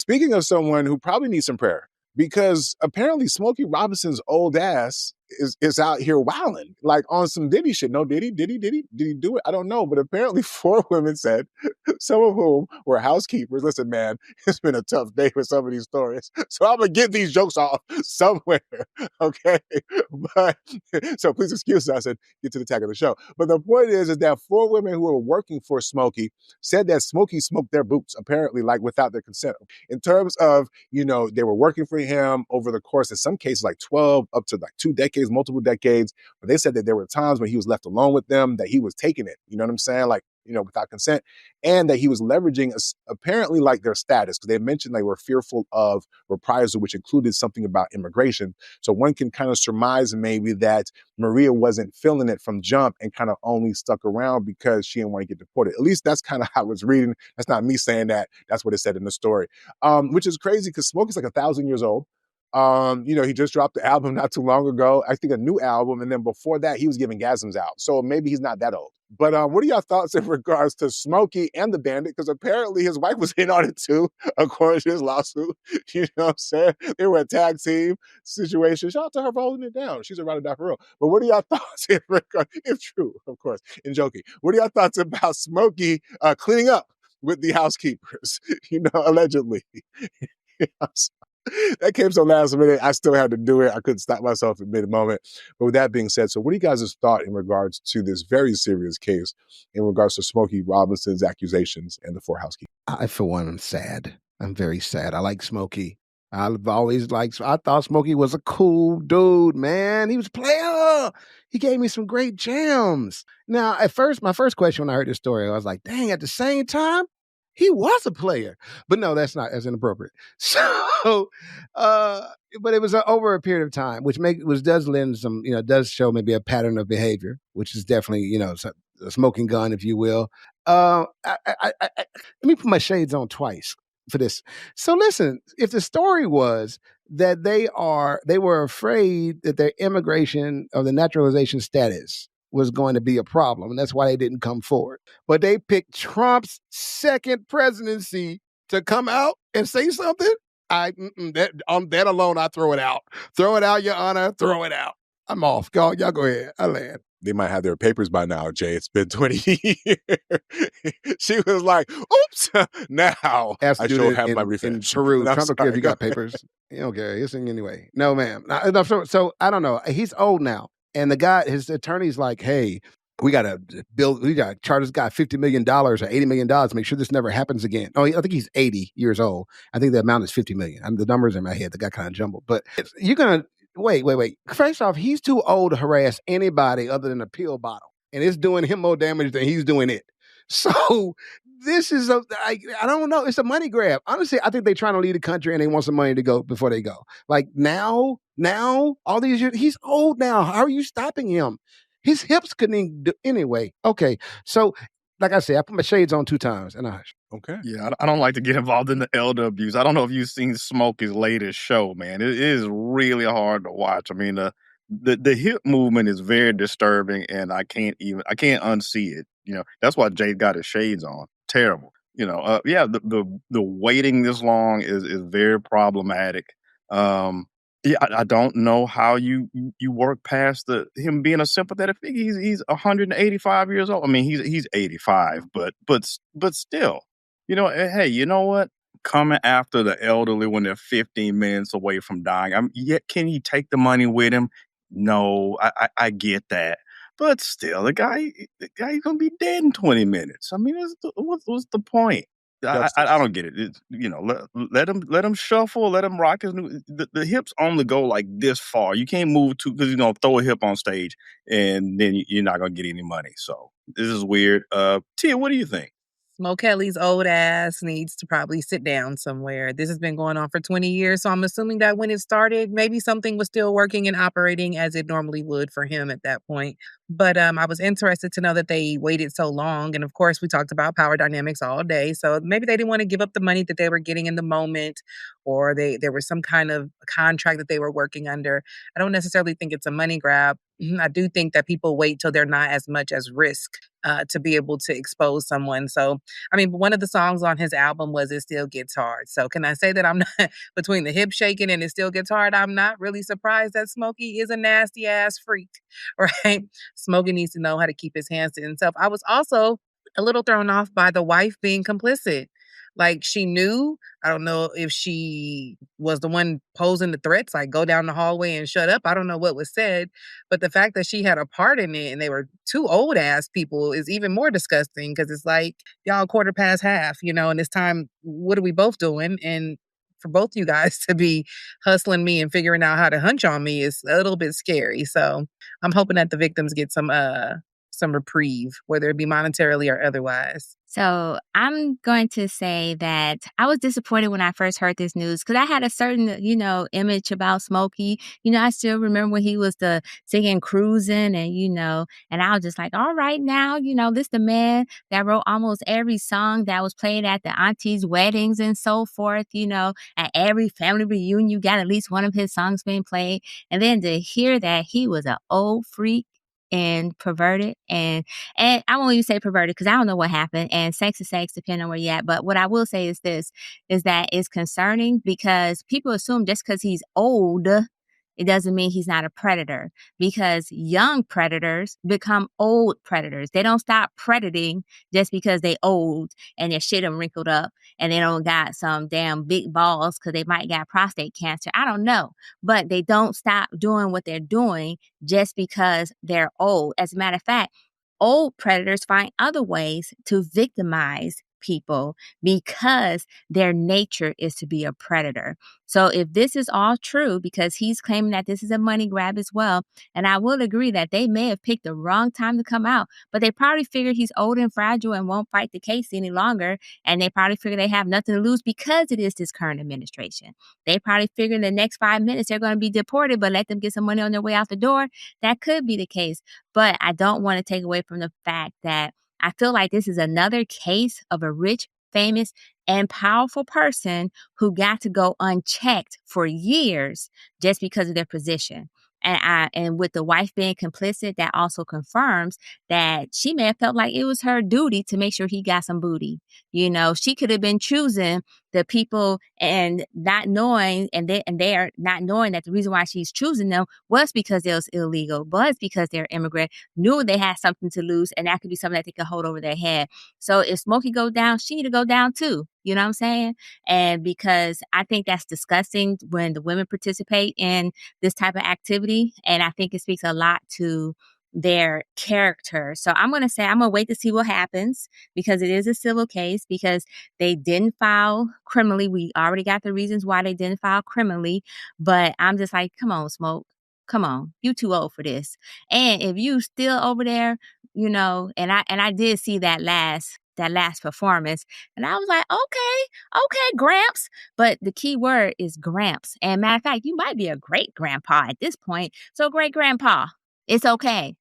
speaking of someone who probably needs some prayer, because apparently Smokey Robinson's old ass is out here wilding, like on some Diddy shit. No, did he do it? I don't know. But apparently 4 women said, some of whom were housekeepers. Listen, man, it's been a tough day for some of these stories. So I'm going to get these jokes off somewhere, okay? But so please excuse us and get to the tag of the show. But the point is that 4 women who were working for Smokey said that Smokey smoked their boots, apparently, like without their consent. In terms of, they were working for him over the course, in some cases, like 12 up to like 2 decades, multiple decades. But they said that there were times when he was left alone with them, that he was taking it, you know what I'm saying? Like, without consent, and that he was leveraging apparently like their status, because they mentioned they were fearful of reprisal, which included something about immigration. So one can kind of surmise maybe that Maria wasn't feeling it from jump and kind of only stuck around because she didn't want to get deported. At least that's kind of how I was reading. That's not me saying that. That's what it said in the story, which is crazy because Smokey's like 1,000 years old. He just dropped the album not too long ago. I think a new album. And then before that, he was giving gasms out. So maybe he's not that old. But what are your thoughts in regards to Smokey and the Bandit? Because apparently his wife was in on it too, according to his lawsuit. You know what I'm saying? They were a tag team situation. Shout out to her for holding it down. She's a ride or die for real. But what are your thoughts in regards, if true, of course, in joking, what are your thoughts about Smokey cleaning up with the housekeepers, allegedly? That came so last minute. I still had to do it. I couldn't stop myself in mid-moment. But with that being said, so what do you guys' thought in regards to this very serious case in regards to Smokey Robinson's accusations and the 4 housekeepers? I, for one, am sad. I'm very sad. I like Smokey. I've always liked, I thought Smokey was a cool dude, man. He was a player. He gave me some great jams. Now, at first, my first question when I heard this story, I was like, dang, at the same time, he was a player. But no, that's not as inappropriate. So, but it was over a period of time, which does lend some, does show maybe a pattern of behavior, which is definitely, a smoking gun, if you will. Let me put my shades on twice for this. So listen, if the story was that they were afraid that their immigration or the naturalization status was going to be a problem, and that's why they didn't come forward. But they picked Trump's second presidency to come out and say something. That alone, I throw it out. Throw it out, Your Honor. Throw it out. I'm off. Y'all go ahead. I land. They might have their papers by now, Jay. It's been 20 years. She was like, oops, now I sure have my revenge. In Peru, Trump don't care if you got papers. You don't care. It's anyway. No, ma'am. So I don't know. He's old now. And the guy, his attorney's like, hey, we got to charge this guy $50 million or $80 million to make sure this never happens again. Oh, I think he's 80 years old. I think the amount is $50 million. The numbers in my head, that got kind of jumbled. But you're going to, wait. First off, he's too old to harass anybody other than a pill bottle. And it's doing him more damage than he's doing it. So this is I don't know. It's a money grab. Honestly, I think they're trying to leave the country and they want some money to go before they go. Like now, all these years, he's old now. How are you stopping him? His hips couldn't even do anyway. Okay. So, like I said, I put my shades on 2 times and I hush. Okay. Yeah, I don't like to get involved in the elder abuse. I don't know if you've seen Smokey's latest show, man. It is really hard to watch. I mean, the hip movement is very disturbing, and I can't unsee it. That's why Jay got his shades on. Terrible. The waiting this long is very problematic. I don't know how you work past him being a sympathetic figure. He's 185 years old. I mean, he's 85, but still, hey, you know what? Coming after the elderly when they're 15 minutes away from dying. Can he take the money with him? No, I get that. But still, the guy's gonna be dead in 20 minutes. I mean, what's the point? I don't get it. Let him shuffle, let him rock his new. The hips only go like this far. You can't move too because throw a hip on stage and then you're not gonna get any money. So this is weird. Tia, what do you think? Mo Kelly's old ass needs to probably sit down somewhere. This has been going on for 20 years, so I'm assuming that when it started, maybe something was still working and operating as it normally would for him at that point. But I was interested to know that they waited so long. And of course, we talked about power dynamics all day. So maybe they didn't want to give up the money that they were getting in the moment, or there was some kind of contract that they were working under. I don't necessarily think it's a money grab. I do think that people wait till they're not as much as risk to be able to expose someone. So, I mean, one of the songs on his album was It Still Gets Hard. So, can I say that I'm not, between the hip shaking and It Still Gets Hard, I'm not really surprised that Smokey is a nasty ass freak, right? Smokey needs to know how to keep his hands to himself. I was also a little thrown off by the wife being complicit. Like she knew. I don't know if she was the one posing the threats, like go down the hallway and shut up. I don't know what was said, but the fact that she had a part in it and they were two old ass people is even more disgusting because it's like y'all 1/4 past, and it's time. What are we both doing? And for both you guys to be hustling me and figuring out how to hunch on me is a little bit scary. So I'm hoping that the victims get some reprieve, whether it be monetarily or otherwise. So I'm going to say that I was disappointed when I first heard this news because I had a certain, image about Smokey. I still remember when he was the singing cruising and I was just like, all right now, this the man that wrote almost every song that was played at the aunties' weddings and so forth, at every family reunion, you got at least one of his songs being played. And then to hear that he was an old freak and perverted and I won't even say perverted because I don't know what happened. And sex is sex, depending on where you're at. But what I will say is this, is that it's concerning because people assume just because he's old, it doesn't mean he's not a predator because young predators become old predators. They don't stop predating just because they old and their shit wrinkled up and they don't got some damn big balls because they might got prostate cancer. I don't know. But they don't stop doing what they're doing just because they're old. As a matter of fact, old predators find other ways to victimize people because their nature is to be a predator. So if this is all true, because he's claiming that this is a money grab as well, and I will agree that they may have picked the wrong time to come out, but they probably figured he's old and fragile and won't fight the case any longer, and they probably figure they have nothing to lose because it is this current administration. They probably figure in the next 5 minutes they're going to be deported, but let them get some money on their way out the door. That could be the case. But I don't want to take away from the fact that I feel like this is another case of a rich, famous, and powerful person who got to go unchecked for years just because of their position. And with the wife being complicit, that also confirms that she may have felt like it was her duty to make sure he got some booty. She could have been choosing the people and not knowing, and they are not knowing that the reason why she's choosing them was because it was illegal, was because they're immigrant, knew they had something to lose, and that could be something that they could hold over their head. So if Smokey go down, she need to go down too. You know what I'm saying? And because I think that's disgusting when the women participate in this type of activity. And I think it speaks a lot to their character. So I'm going to wait to see what happens because it is a civil case because they didn't file criminally. We already got the reasons why they didn't file criminally, but I'm just like, come on, Smoke. Come on. You too old for this. And if you still over there, and I did see that last performance. And I was like, okay, Gramps. But the key word is Gramps. And matter of fact, you might be a great grandpa at this point. So great grandpa, it's okay.